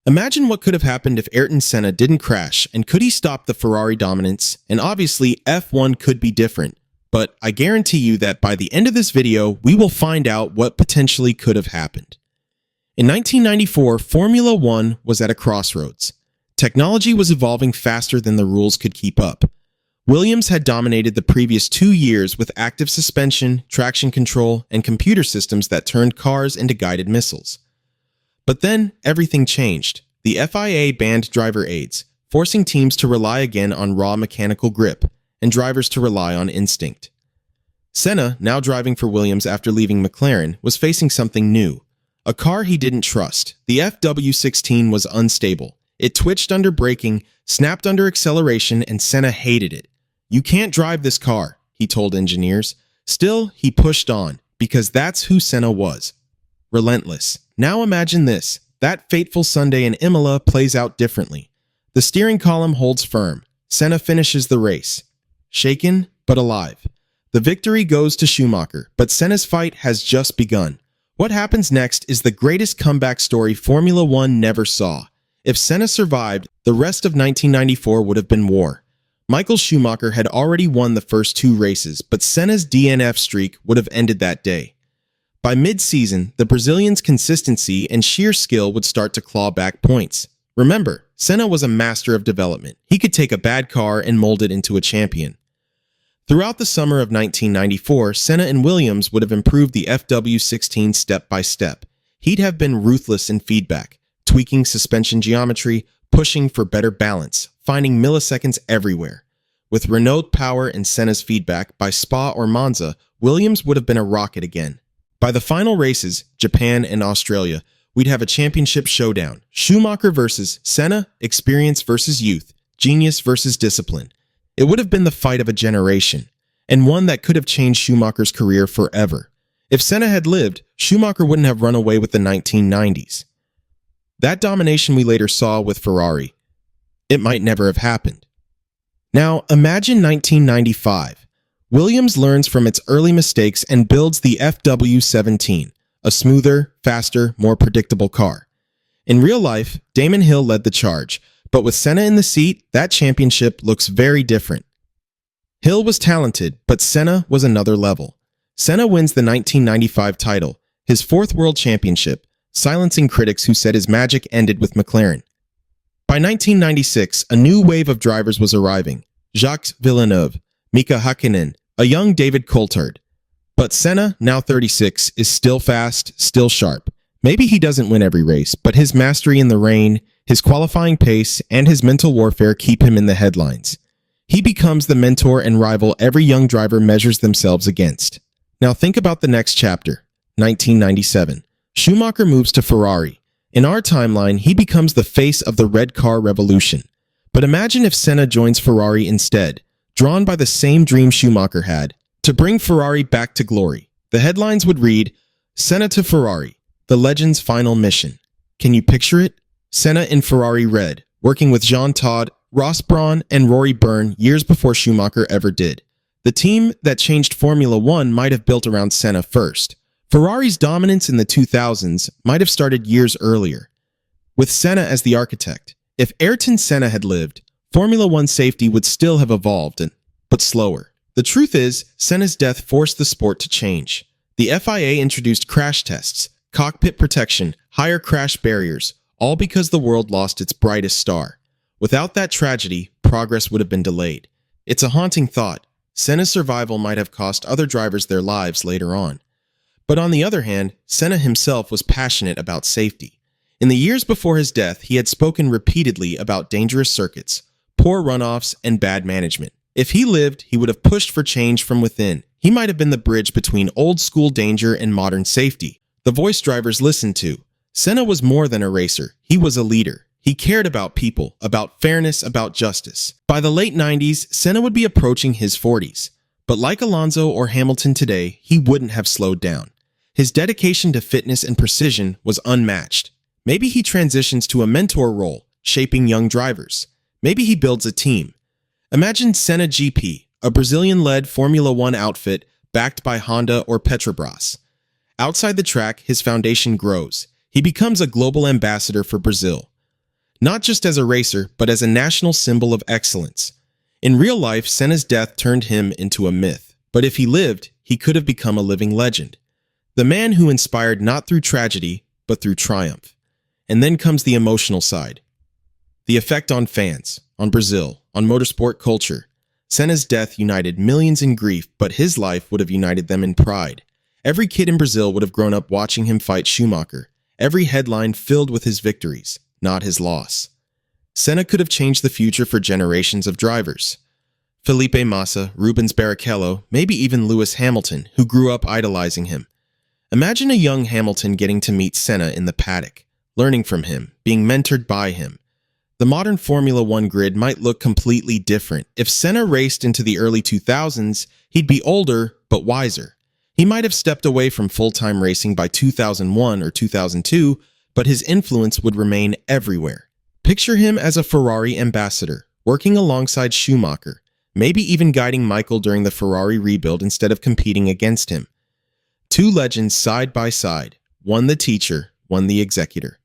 Imagine what could have happened if Ayrton Senna didn't crash, and could he stop the Ferrari Dominance? And obviously, F1 could be different, but I guarantee you that by the end of this video, we will find out what potentially could have happened. In 1994, Formula One was at a crossroads. Technology was evolving faster than the rules could keep up. Williams had dominated the previous 2 years with active suspension, traction control, and computer systems that turned cars into guided missiles. But then, everything changed. The FIA banned driver aids, forcing teams to rely again on raw mechanical grip, and drivers to rely on instinct. Senna, now driving for Williams after leaving McLaren, was facing something new. A car he didn't trust. The FW16 was unstable. It twitched under braking, snapped under acceleration, and Senna hated it. "You can't drive this car," he told engineers. Still, he pushed on, because that's who Senna was. Relentless. Now imagine this. That fateful Sunday in Imola plays out differently. The steering column holds firm. Senna finishes the race. Shaken, but alive. The victory goes to Schumacher, but Senna's fight has just begun. What happens next is the greatest comeback story Formula One never saw. If Senna survived, the rest of 1994 would have been war. Michael Schumacher had already won the first 2 races, but Senna's DNF streak would have ended that day. By mid-season, the Brazilian's consistency and sheer skill would start to claw back points. Remember, Senna was a master of development. He could take a bad car and mold it into a champion. Throughout the summer of 1994, Senna and Williams would have improved the FW16 step by step. He'd have been ruthless in feedback, tweaking suspension geometry, pushing for better balance, finding milliseconds everywhere. With Renault power and Senna's feedback, by Spa or Monza, Williams would have been a rocket again. By the final races, Japan and Australia, we'd have a championship showdown. Schumacher versus Senna, experience versus youth, genius versus discipline. It would have been the fight of a generation, and one that could have changed Schumacher's career forever. If Senna had lived, Schumacher wouldn't have run away with the 1990s. That domination we later saw with Ferrari, it might never have happened. Now, imagine 1995. Williams learns from its early mistakes and builds the FW17, a smoother, faster, more predictable car. In real life, Damon Hill led the charge, but with Senna in the seat, that championship looks very different. Hill was talented, but Senna was another level. Senna wins the 1995 title, his 4th world championship, silencing critics who said his magic ended with McLaren. By 1996, a new wave of drivers was arriving. Jacques Villeneuve, Mika Hakkinen, a young David Coulthard. But Senna, now 36, is still fast, still sharp. Maybe he doesn't win every race, but his mastery in the rain, his qualifying pace, and his mental warfare keep him in the headlines. He becomes the mentor and rival every young driver measures themselves against. Now think about the next chapter, 1997. Schumacher moves to Ferrari. In our timeline, he becomes the face of the red car revolution. But imagine if Senna joins Ferrari instead, drawn by the same dream Schumacher had, to bring Ferrari back to glory. The headlines would read, "Senna to Ferrari, the legend's final mission." Can you picture it? Senna in Ferrari red, working with Jean Todt, Ross Brawn, and Rory Byrne years before Schumacher ever did. The team that changed Formula One might have built around Senna first. Ferrari's dominance in the 2000s might have started years earlier, with Senna as the architect. If Ayrton Senna had lived, Formula One safety would still have evolved, but slower. The truth is, Senna's death forced the sport to change. The FIA introduced crash tests, cockpit protection, higher crash barriers, all because the world lost its brightest star. Without that tragedy, progress would have been delayed. It's a haunting thought. Senna's survival might have cost other drivers their lives later on. But on the other hand, Senna himself was passionate about safety. In the years before his death, he had spoken repeatedly about dangerous circuits, poor runoffs, and bad management. If he lived, he would have pushed for change from within. He might have been the bridge between old-school danger and modern safety. The voice drivers listened to. Senna was more than a racer. He was a leader. He cared about people, about fairness, about justice. By the late 90s, Senna would be approaching his 40s. But like Alonso or Hamilton today, he wouldn't have slowed down. His dedication to fitness and precision was unmatched. Maybe he transitions to a mentor role, shaping young drivers. Maybe he builds a team. Imagine Senna GP, a Brazilian-led Formula One outfit backed by Honda or Petrobras. Outside the track, his foundation grows. He becomes a global ambassador for Brazil. not just as a racer, but as a national symbol of excellence. In real life, Senna's death turned him into a myth, but if he lived, he could have become a living legend. The man who inspired not through tragedy, but through triumph. And then comes the emotional side. The effect on fans, on Brazil, on motorsport culture. Senna's death united millions in grief, but his life would have united them in pride. Every kid in Brazil would have grown up watching him fight Schumacher, every headline filled with his victories, not his loss. Senna could have changed the future for generations of drivers. Felipe Massa, Rubens Barrichello, maybe even Lewis Hamilton, who grew up idolizing him. Imagine a young Hamilton getting to meet Senna in the paddock, learning from him, being mentored by him. The modern Formula One grid might look completely different. If Senna raced into the early 2000s, he'd be older, but wiser. He might have stepped away from full-time racing by 2001 or 2002, but his influence would remain everywhere. Picture him as a Ferrari ambassador, working alongside Schumacher, maybe even guiding Michael during the Ferrari rebuild instead of competing against him. Two legends side by side, one the teacher, one the executor.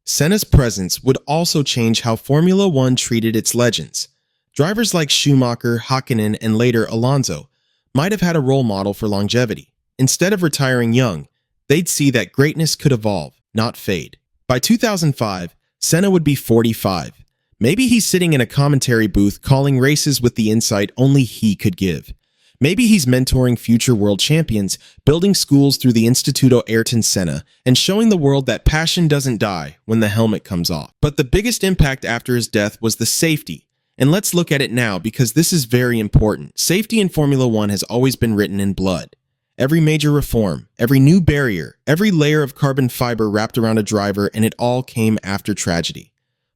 Senna's presence would also change how Formula One treated its legends. Drivers like Schumacher, Hakkinen, and later Alonso might have had a role model for longevity. Instead of retiring young, they'd see that greatness could evolve, not fade. By 2005, Senna would be 45. Maybe he's sitting in a commentary booth calling races with the insight only he could give. Maybe he's mentoring future world champions, building schools through the Instituto Ayrton Senna, and showing the world that passion doesn't die when the helmet comes off. But the biggest impact after his death was the safety. And let's look at it now because this is very important. Safety in Formula One has always been written in blood. Every major reform, every new barrier, every layer of carbon fiber wrapped around a driver, and it all came after tragedy.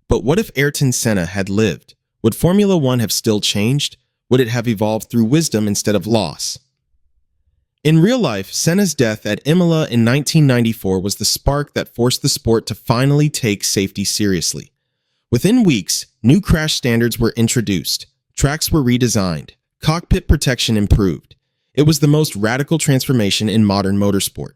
But what if Ayrton Senna had lived? Would Formula One have still changed? Would it have evolved through wisdom instead of loss? In real life, Senna's death at Imola in 1994 was the spark that forced the sport to finally take safety seriously. Within weeks, new crash standards were introduced, tracks were redesigned, cockpit protection improved. It was the most radical transformation in modern motorsport.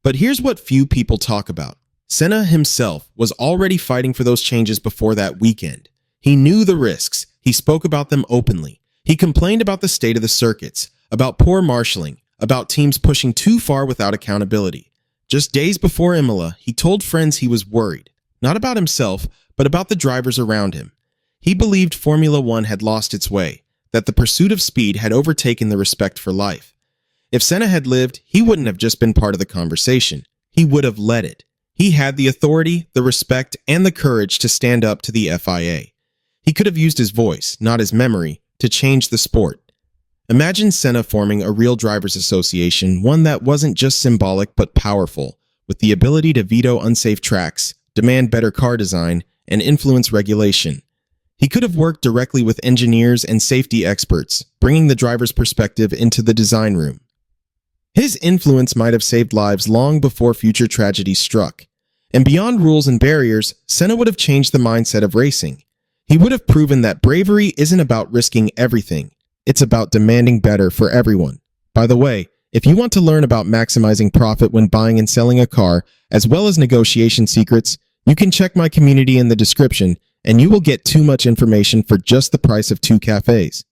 But here's what few people talk about. Senna himself was already fighting for those changes before that weekend. He knew the risks. He spoke about them openly. He complained about the state of the circuits, about poor marshalling, about teams pushing too far without accountability. Just days before Imola, he told friends he was worried, not about himself, but about the drivers around him. He believed Formula One had lost its way, that the pursuit of speed had overtaken the respect for life. If Senna had lived, he wouldn't have just been part of the conversation. He would have led it. He had the authority, the respect, and the courage to stand up to the FIA. He could have used his voice, not his memory, to change the sport. Imagine Senna forming a real drivers' association, one that wasn't just symbolic but powerful, with the ability to veto unsafe tracks, demand better car design, and influence regulation. He could have worked directly with engineers and safety experts, bringing the driver's perspective into the design room. His influence might have saved lives long before future tragedies struck. And beyond rules and barriers, Senna would have changed the mindset of racing. He would have proven that bravery isn't about risking everything. It's about demanding better for everyone. By the way, if you want to learn about maximizing profit when buying and selling a car, as well as negotiation secrets, you can check my community in the description, and you will get too much information for just the price of 2 cafes.